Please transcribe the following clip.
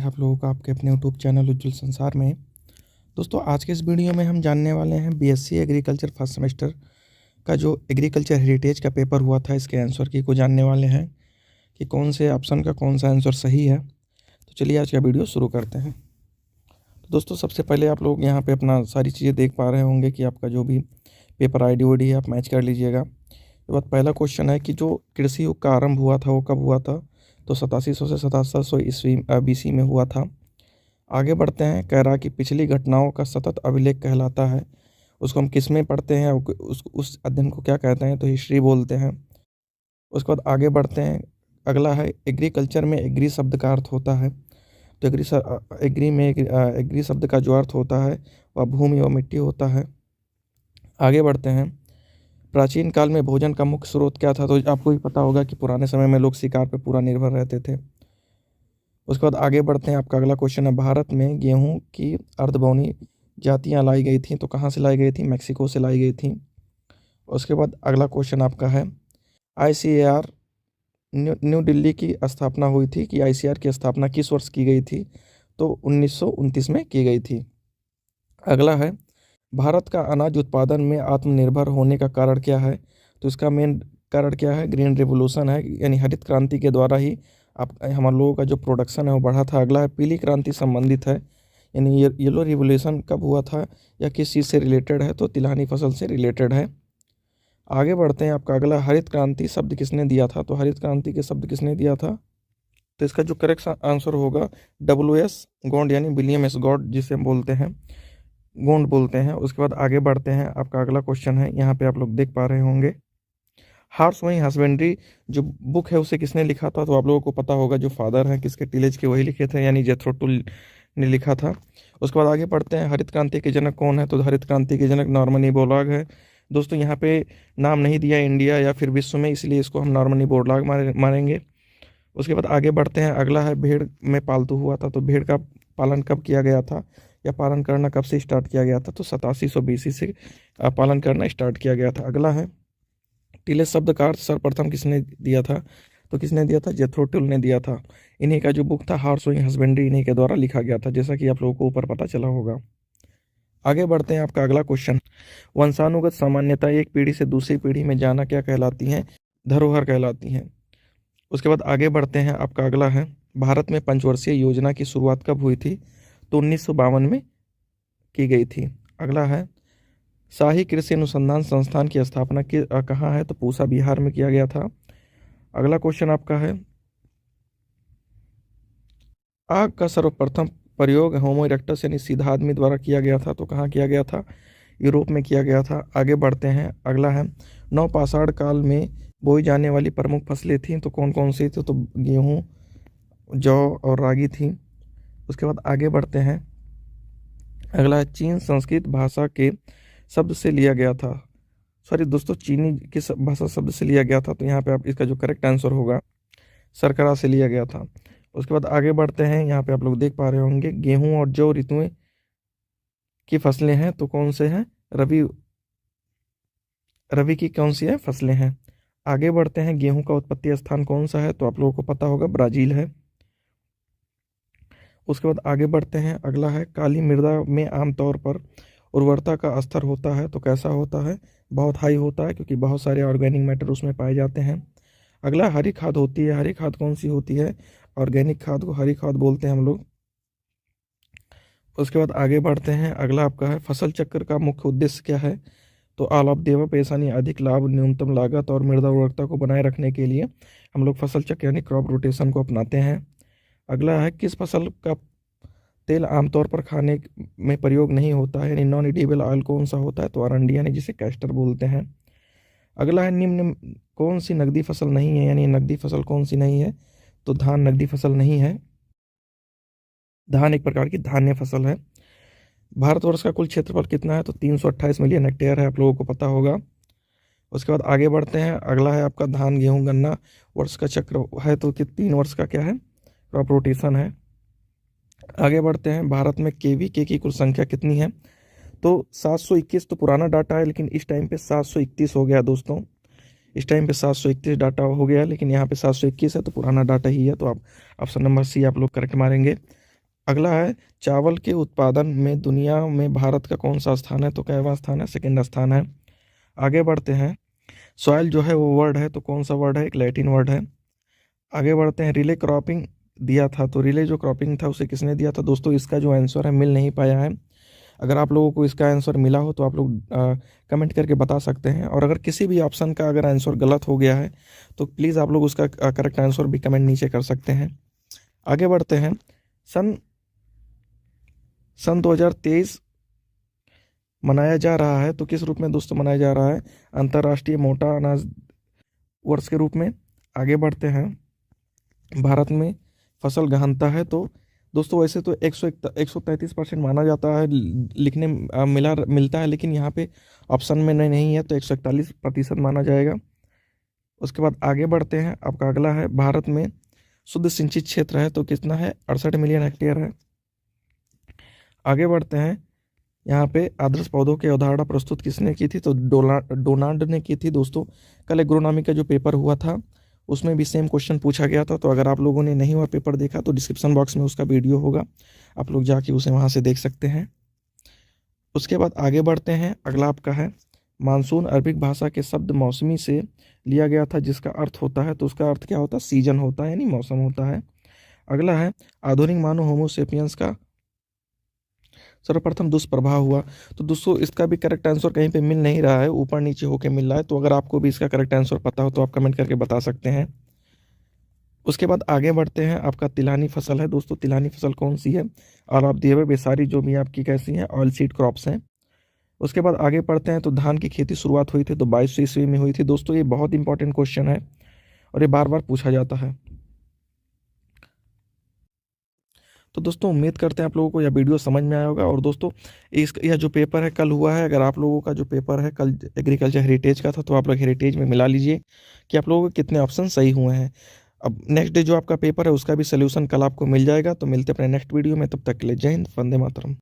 आप लोगों का आपके अपने यूट्यूब चैनल उज्जवल संसार में। दोस्तों, आज के इस वीडियो में हम जानने वाले हैं बीएससी एग्रीकल्चर फर्स्ट सेमेस्टर का जो एग्रीकल्चर हेरिटेज का पेपर हुआ था, इसके आंसर की को जानने वाले हैं कि कौन से ऑप्शन का कौन सा आंसर सही है। तो चलिए आज का वीडियो शुरू करते हैं। तो दोस्तों, सबसे पहले आप लोग यहाँ पे अपना सारी चीज़ें देख पा रहे होंगे कि आपका जो भी पेपर आई डी है आप मैच कर लीजिएगा। ये बात पहला क्वेश्चन है कि जो कृषि युग का आरंभ हुआ था वो कब हुआ था। तो 8700 से 7700 ईस्वी BC में हुआ था। आगे बढ़ते हैं। कह रहा कि पिछली घटनाओं का सतत अभिलेख कहलाता है। उसको हम किस में पढ़ते हैं, उस अध्ययन को क्या कहते हैं, तो हिस्ट्री बोलते हैं। उसके बाद आगे बढ़ते हैं। अगला है एग्रीकल्चर में एग्री शब्द का अर्थ होता है। तो एग्री शब्द का जो अर्थ होता है वह भूमि व मिट्टी होता है। आगे बढ़ते हैं। प्राचीन काल में भोजन का मुख्य स्रोत क्या था। तो आपको भी पता होगा कि पुराने समय में लोग शिकार पर पूरा निर्भर रहते थे। उसके बाद आगे बढ़ते हैं। आपका अगला क्वेश्चन है, भारत में गेहूं की अर्धबोनी जातियां लाई गई थी। तो कहाँ से लाई गई थी, मैक्सिको से लाई गई थी। उसके बाद अगला क्वेश्चन आपका है, ICAR न्यू दिल्ली की स्थापना हुई थी कि ICAR की स्थापना किस वर्ष की गई थी। तो 1929 में की गई थी। अगला है, भारत का अनाज उत्पादन में आत्मनिर्भर होने का कारण क्या है। तो इसका मेन कारण क्या है, ग्रीन रेवोल्यूशन है, यानी हरित क्रांति के द्वारा ही आप हमारे लोगों का जो प्रोडक्शन है वो बढ़ा था। अगला है, पीली क्रांति संबंधित है, यानी येलो रिवोल्यूशन कब हुआ था या किस चीज़ से रिलेटेड है। तो तिलहनी फसल से रिलेटेड है। आगे बढ़ते हैं। आपका अगला, हरित क्रांति शब्द किसने दिया था। तो हरित क्रांति के शब्द किसने दिया था। तो इसका जो करेक्ट आंसर होगा WS गॉन्ड, यानी विलियम एस गॉड, जिसे हम बोलते हैं गोंड बोलते हैं। उसके बाद आगे बढ़ते हैं। आपका अगला क्वेश्चन है, यहाँ पे आप लोग देख पा रहे होंगे, हार्स वही हस्बेंड्री जो बुक है उसे किसने लिखा था। तो आप लोगों को पता होगा जो फादर हैं किसके टिलेज के, वही लिखे थे, यानी जेथरो टुल ने लिखा था। उसके बाद आगे बढ़ते हैं। हरित क्रांति के जनक कौन है। तो हरित क्रांति के जनक नॉर्मनी बोरलॉग है। दोस्तों, यहाँ पे नाम नहीं दिया इंडिया या फिर विश्व में, इसलिए इसको हम नॉर्मनी बोरलॉग मानेंगे। उसके बाद आगे बढ़ते हैं। अगला है, भेड़ में पालतू हुआ था। तो भेड़ का पालन कब किया गया था या पालन करना कब से स्टार्ट किया गया था। तो 8700 BC से पालन करना स्टार्ट किया गया था। अगला है, टिलेज शब्द का अर्थ सर्वप्रथम किसने दिया था। तो किसने दिया था, जेथरो टुल ने दिया था। इन्हीं का जो बुक था हार्स वही हस्बेंड्री, इन्हीं के द्वारा लिखा गया था, जैसा कि आप लोगों को ऊपर पता चला होगा। आगे बढ़ते हैं। आपका अगला क्वेश्चन, वंशानुगत सामान्यता एक पीढ़ी से दूसरी पीढ़ी में जाना क्या कहलाती हैं। धरोहर कहलाती हैं। उसके बाद आगे बढ़ते हैं। आपका अगला है, भारत में पंचवर्षीय योजना की शुरुआत कब हुई थी। तो 1952 में की गई थी। अगला है, शाही कृषि अनुसंधान संस्थान की स्थापना कहाँ है। तो पूसा बिहार में किया गया था। अगला क्वेश्चन आपका है, आग का सर्वप्रथम प्रयोग होमो इरेक्टस यानी सीधा आदमी द्वारा किया गया था। तो कहाँ किया गया था, यूरोप में किया गया था। आगे बढ़ते हैं। अगला है, नवपाषाण काल में बोई जाने वाली प्रमुख फसलें थीं। तो कौन कौन सी थी। तो गेहूँ, जौ और रागी थी। उसके बाद आगे बढ़ते हैं। अगला है, चीन संस्कृत भाषा के शब्द से लिया गया था। सॉरी दोस्तों, चीनी की भाषा शब्द से लिया गया था। तो यहाँ पे आप इसका जो करेक्ट आंसर होगा सरकरा से लिया गया था। उसके बाद आगे बढ़ते हैं। यहाँ पे आप लोग देख पा रहे होंगे, गेहूं और जौ ऋतुएं की फसलें हैं। तो कौन से हैं, रबी रबी की कौन सी है फसलें हैं। आगे बढ़ते हैं। गेहूं का उत्पत्ति स्थान कौन सा है। तो आप लोगों को पता होगा ब्राजील है। उसके बाद आगे बढ़ते हैं। अगला है, काली मृदा में आमतौर पर उर्वरता का स्तर होता है। तो कैसा होता है, बहुत हाई होता है, क्योंकि बहुत सारे ऑर्गेनिक मैटर उसमें पाए जाते हैं। अगला हरी खाद होती है। हरी खाद कौन सी होती है, ऑर्गेनिक खाद को हरी खाद बोलते हैं हम लोग। उसके बाद आगे बढ़ते हैं। अगला आपका है, फसल चक्र का मुख्य उद्देश्य क्या है। तो ऑल ऑफ द अबव यानी अधिक लाभ, न्यूनतम लागत और मृदा उर्वरकता को बनाए रखने के लिए हम लोग फसल चक्र यानी क्रॉप रोटेशन को अपनाते हैं। अगला है, किस फसल का तेल आमतौर पर खाने में प्रयोग नहीं होता है, यानी नॉन एडिबल ऑयल कौन सा होता है। तो अरंडी यानी जिसे कैस्टर बोलते हैं। अगला है, निम्न कौन सी नकदी फसल नहीं है, यानी नकदी फसल कौन सी नहीं है। तो धान नकदी फसल नहीं है। धान एक प्रकार की धान्य फसल है। भारतवर्ष का कुल क्षेत्रफल कितना है। तो 328 मिलियन हेक्टेयर है, आप लोगों को पता होगा। उसके बाद आगे बढ़ते हैं। अगला है आपका, धान गेहूं गन्ना वर्ष का चक्र है। तो 3 वर्ष का क्या है, क्रॉप रोटेशन है। आगे बढ़ते हैं। भारत में KVK की कुल संख्या कितनी है। तो 721 तो पुराना डाटा है, लेकिन इस टाइम पे 731 हो गया दोस्तों। इस टाइम पे 731 डाटा हो गया, लेकिन यहाँ पे 721 है, तो पुराना डाटा ही है। तो आप ऑप्शन नंबर C आप लोग करेक्ट मारेंगे। अगला है चावल के उत्पादन में दुनिया में भारत का कौन सा स्थान है, तो कैवा स्थान है, सेकंड स्थान है। आगे बढ़ते हैं, सॉइल जो है वो वर्ड है, तो कौन सा वर्ड है, एक लैटिन वर्ड है। आगे बढ़ते हैं, रिले क्रॉपिंग दिया था, तो रिले जो क्रॉपिंग था उसे किसने दिया था। दोस्तों इसका जो आंसर है मिल नहीं पाया है। अगर आप लोगों को इसका आंसर मिला हो तो आप लोग कमेंट करके बता सकते हैं, और अगर किसी भी ऑप्शन का अगर आंसर गलत हो गया है तो प्लीज़ आप लोग उसका करेक्ट आंसर भी कमेंट नीचे कर सकते हैं। आगे बढ़ते हैं, सन 2023 मनाया जा रहा है, तो किस रूप में दोस्तों मनाया जा रहा है, अंतर्राष्ट्रीय मोटा अनाज वर्ष के रूप में। आगे बढ़ते हैं, भारत में फसल गहनता है, तो दोस्तों वैसे तो 133% माना जाता है, लिखने मिलता है, लेकिन यहाँ पे ऑप्शन में नहीं है, तो 141% माना जाएगा। उसके बाद आगे बढ़ते हैं, आपका अगला है, भारत में शुद्ध सिंचित क्षेत्र है, तो कितना है, 68 मिलियन हेक्टेयर है। आगे बढ़ते हैं, यहाँ पे आदर्श पौधों की अवधारणा प्रस्तुत किसने की थी, तो डोनाल्ड ने की थी। दोस्तों कल एग्रोनॉमी का जो पेपर हुआ था उसमें भी सेम क्वेश्चन पूछा गया था, तो अगर आप लोगों ने नहीं हुआ पेपर देखा तो डिस्क्रिप्शन बॉक्स में उसका वीडियो होगा, आप लोग जाके उसे वहाँ से देख सकते हैं। उसके बाद आगे बढ़ते हैं, अगला आपका है, मानसून अरबिक भाषा के शब्द मौसमी से लिया गया था, जिसका अर्थ होता है, तो उसका अर्थ क्या होता है, सीजन होता है, यानी मौसम होता है। अगला है, आधुनिक मानव होमोसेपियंस का सर्वप्रथम दुष्प्रभाव हुआ, तो दोस्तों इसका भी करेक्ट आंसर कहीं पे मिल नहीं रहा है, ऊपर नीचे होके मिल रहा है, तो अगर आपको भी इसका करेक्ट आंसर पता हो तो आप कमेंट करके बता सकते हैं। उसके बाद आगे बढ़ते हैं, आपका तिलहनी फसल है। दोस्तों तिलहनी फसल कौन सी है, और आप दिए हुए वे सारी जो भी आपकी कैसी हैं, ऑयल सीड क्रॉप्स हैं। उसके बाद आगे बढ़ते हैं, तो धान की खेती शुरुआत हुई थी, तो 2200 ईस्वी में हुई थी। दोस्तों ये बहुत इंपॉर्टेंट क्वेश्चन है और ये बार बार पूछा जाता है। तो दोस्तों उम्मीद करते हैं आप लोगों को यह वीडियो समझ में आया होगा। और दोस्तों यह जो पेपर है कल हुआ है, अगर आप लोगों का जो पेपर है कल एग्रीकल्चर हेरिटेज का था, तो आप लोग हेरिटेज में मिला लीजिए कि आप लोगों के कितने ऑप्शन सही हुए हैं। अब नेक्स्ट डे जो आपका पेपर है उसका भी सोल्यूशन कल आपको मिल जाएगा। तो मिलते हैं अपने नेक्स्ट वीडियो में, तब तक के लिए जय हिंद, वंदे मातरम।